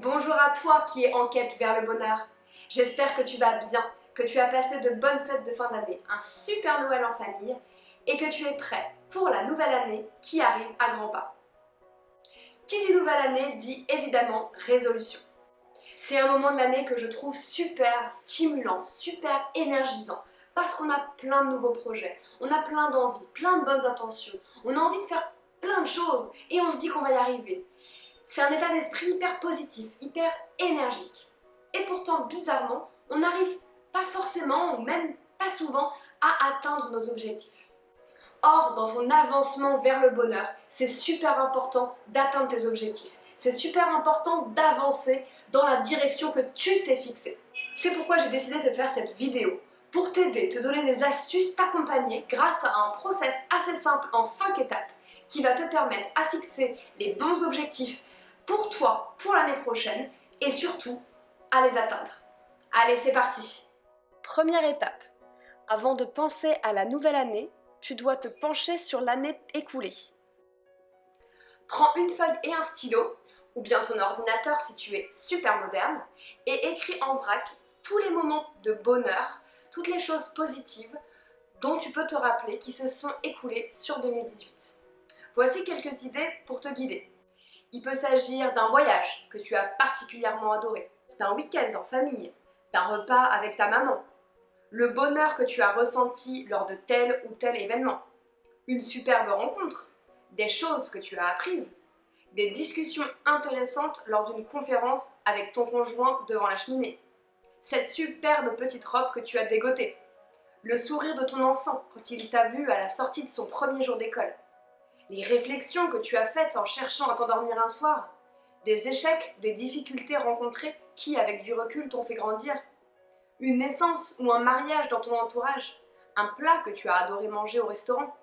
Bonjour à toi qui es en quête vers le bonheur. J'espère que tu vas bien, que tu as passé de bonnes fêtes de fin d'année, un super Noël en famille et que tu es prêt pour la nouvelle année qui arrive à grands pas. Qui dit nouvelle année dit évidemment résolution. C'est un moment de l'année que je trouve super stimulant, super énergisant parce qu'on a plein de nouveaux projets, on a plein d'envies, plein de bonnes intentions, on a envie de faire plein de choses et on se dit qu'on va y arriver. C'est un état d'esprit hyper positif, hyper énergique. Et pourtant, bizarrement, on n'arrive pas forcément, ou même pas souvent, à atteindre nos objectifs. Or, dans ton avancement vers le bonheur, c'est super important d'atteindre tes objectifs. C'est super important d'avancer dans la direction que tu t'es fixée. C'est pourquoi j'ai décidé de faire cette vidéo, pour t'aider, te donner des astuces, t'accompagner grâce à un process assez simple en 5 étapes qui va te permettre à fixer les bons objectifs pour toi, pour l'année prochaine et surtout à les atteindre. Allez, c'est parti! Première étape, avant de penser à la nouvelle année, tu dois te pencher sur l'année écoulée. Prends une feuille et un stylo, ou bien ton ordinateur si tu es super moderne, et écris en vrac tous les moments de bonheur, toutes les choses positives dont tu peux te rappeler qui se sont écoulées sur 2018. Voici quelques idées pour te guider. Il peut s'agir d'un voyage que tu as particulièrement adoré, d'un week-end en famille, d'un repas avec ta maman, le bonheur que tu as ressenti lors de tel ou tel événement, une superbe rencontre, des choses que tu as apprises, des discussions intéressantes lors d'une conférence avec ton conjoint devant la cheminée, cette superbe petite robe que tu as dégotée, le sourire de ton enfant quand il t'a vu à la sortie de son premier jour d'école, les réflexions que tu as faites en cherchant à t'endormir un soir, des échecs, des difficultés rencontrées qui, avec du recul, t'ont fait grandir, une naissance ou un mariage dans ton entourage, un plat que tu as adoré manger au restaurant,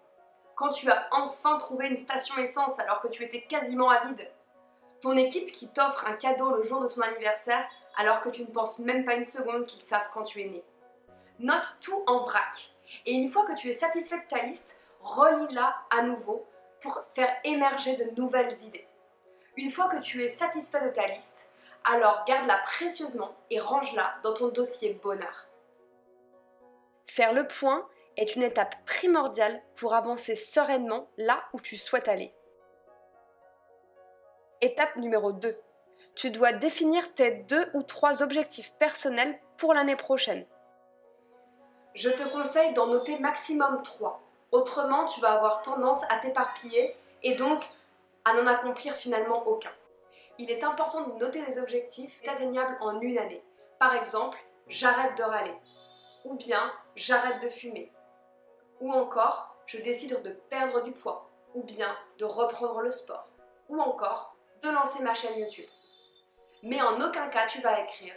quand tu as enfin trouvé une station essence alors que tu étais quasiment à vide, ton équipe qui t'offre un cadeau le jour de ton anniversaire alors que tu ne penses même pas une seconde qu'ils savent quand tu es né. Note tout en vrac et une fois que tu es satisfait de ta liste, relis-la à nouveau pour faire émerger de nouvelles idées. Une fois que tu es satisfait de ta liste, alors garde-la précieusement et range-la dans ton dossier bonheur. Faire le point est une étape primordiale pour avancer sereinement là où tu souhaites aller. Étape numéro 2. Tu dois définir tes 2 ou 3 objectifs personnels pour l'année prochaine. Je te conseille d'en noter maximum 3. Autrement, tu vas avoir tendance à t'éparpiller et donc à n'en accomplir finalement aucun. Il est important de noter des objectifs atteignables en une année. Par exemple, j'arrête de râler, ou bien j'arrête de fumer, ou encore je décide de perdre du poids, ou bien de reprendre le sport, ou encore de lancer ma chaîne YouTube. Mais en aucun cas tu vas écrire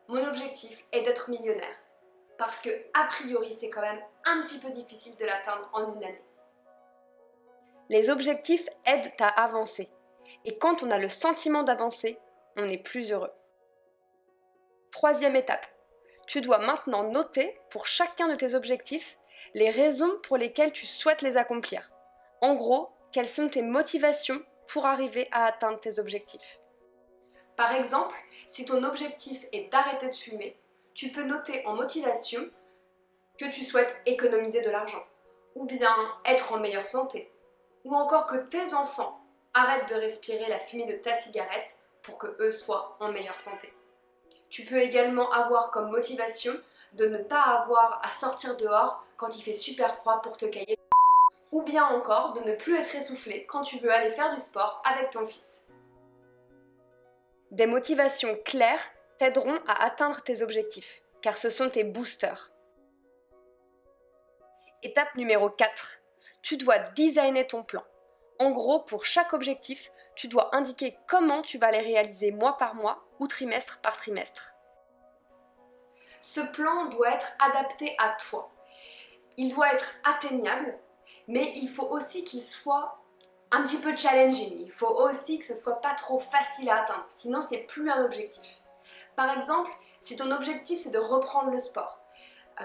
mon objectif est d'être millionnaire, parce que a priori c'est quand même un petit peu difficile de l'atteindre en une année. Les objectifs aident à avancer. Et quand on a le sentiment d'avancer, on est plus heureux. Troisième étape. Tu dois maintenant noter pour chacun de tes objectifs les raisons pour lesquelles tu souhaites les accomplir. En gros, quelles sont tes motivations pour arriver à atteindre tes objectifs. Par exemple, si ton objectif est d'arrêter de fumer, tu peux noter en motivation que tu souhaites économiser de l'argent, ou bien être en meilleure santé, ou encore que tes enfants arrêtent de respirer la fumée de ta cigarette pour que eux soient en meilleure santé. Tu peux également avoir comme motivation de ne pas avoir à sortir dehors quand il fait super froid pour te cailler, ou bien encore de ne plus être essoufflé quand tu veux aller faire du sport avec ton fils. Des motivations claires t'aideront à atteindre tes objectifs, car ce sont tes boosters. Étape numéro 4. Tu dois designer ton plan. En gros, pour chaque objectif, tu dois indiquer comment tu vas les réaliser mois par mois ou trimestre par trimestre. Ce plan doit être adapté à toi. Il doit être atteignable, mais il faut aussi qu'il soit un petit peu challenging. Il faut aussi que ce soit pas trop facile à atteindre, sinon c'est plus un objectif. Par exemple, si ton objectif c'est de reprendre le sport,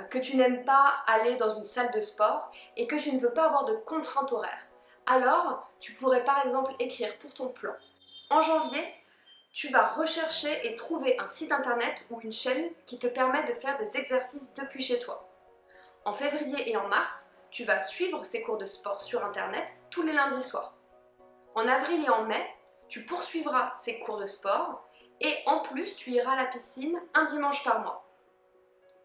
que tu n'aimes pas aller dans une salle de sport et que tu ne veux pas avoir de contraintes horaires, alors tu pourrais par exemple écrire pour ton plan. En janvier, tu vas rechercher et trouver un site internet ou une chaîne qui te permet de faire des exercices depuis chez toi. En février et en mars, tu vas suivre ces cours de sport sur internet tous les lundis soirs. En avril et en mai, tu poursuivras ces cours de sport et en plus tu iras à la piscine un dimanche par mois.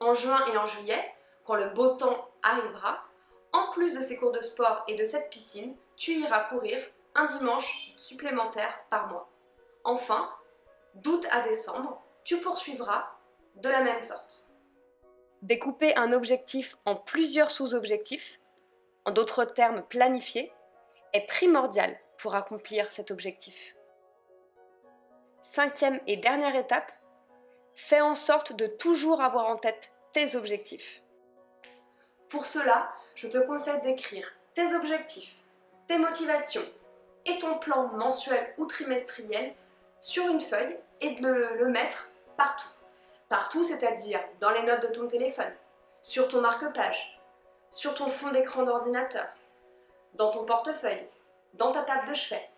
En juin et en juillet, quand le beau temps arrivera, en plus de ces cours de sport et de cette piscine, tu iras courir un dimanche supplémentaire par mois. Enfin, d'août à décembre, tu poursuivras de la même sorte. Découper un objectif en plusieurs sous-objectifs, en d'autres termes planifier, est primordial pour accomplir cet objectif. Cinquième et dernière étape, fais en sorte de toujours avoir en tête tes objectifs. Pour cela, je te conseille d'écrire tes objectifs, tes motivations et ton plan mensuel ou trimestriel sur une feuille et de le mettre partout. Partout, c'est-à-dire dans les notes de ton téléphone, sur ton marque-page, sur ton fond d'écran d'ordinateur, dans ton portefeuille, dans ta table de chevet,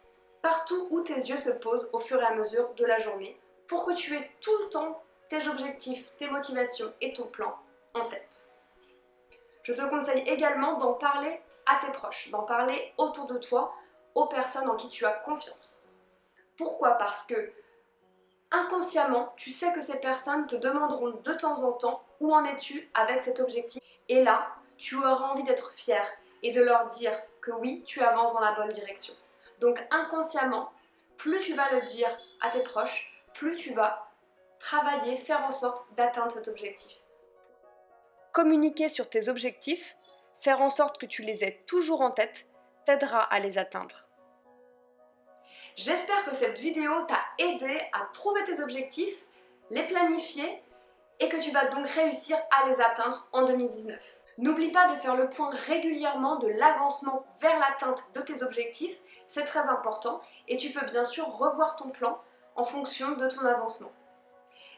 partout où tes yeux se posent au fur et à mesure de la journée pour que tu aies tout le temps tes objectifs, tes motivations et ton plan en tête. Je te conseille également d'en parler à tes proches, d'en parler autour de toi, aux personnes en qui tu as confiance. Pourquoi? Parce que inconsciemment, tu sais que ces personnes te demanderont de temps en temps où en es-tu avec cet objectif. Et là, tu auras envie d'être fier et de leur dire que oui, tu avances dans la bonne direction. Donc inconsciemment, plus tu vas le dire à tes proches, plus tu vas travailler, faire en sorte d'atteindre cet objectif. Communiquer sur tes objectifs, faire en sorte que tu les aies toujours en tête, t'aidera à les atteindre. J'espère que cette vidéo t'a aidé à trouver tes objectifs, les planifier et que tu vas donc réussir à les atteindre en 2019. N'oublie pas de faire le point régulièrement de l'avancement vers l'atteinte de tes objectifs, c'est très important et tu peux bien sûr revoir ton plan en fonction de ton avancement.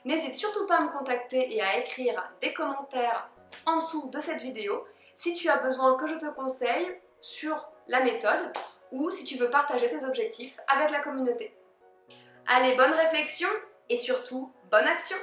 N'hésite surtout pas à me contacter et à écrire des commentaires en dessous de cette vidéo si tu as besoin que je te conseille sur la méthode ou si tu veux partager tes objectifs avec la communauté. Allez, bonne réflexion et surtout, bonne action!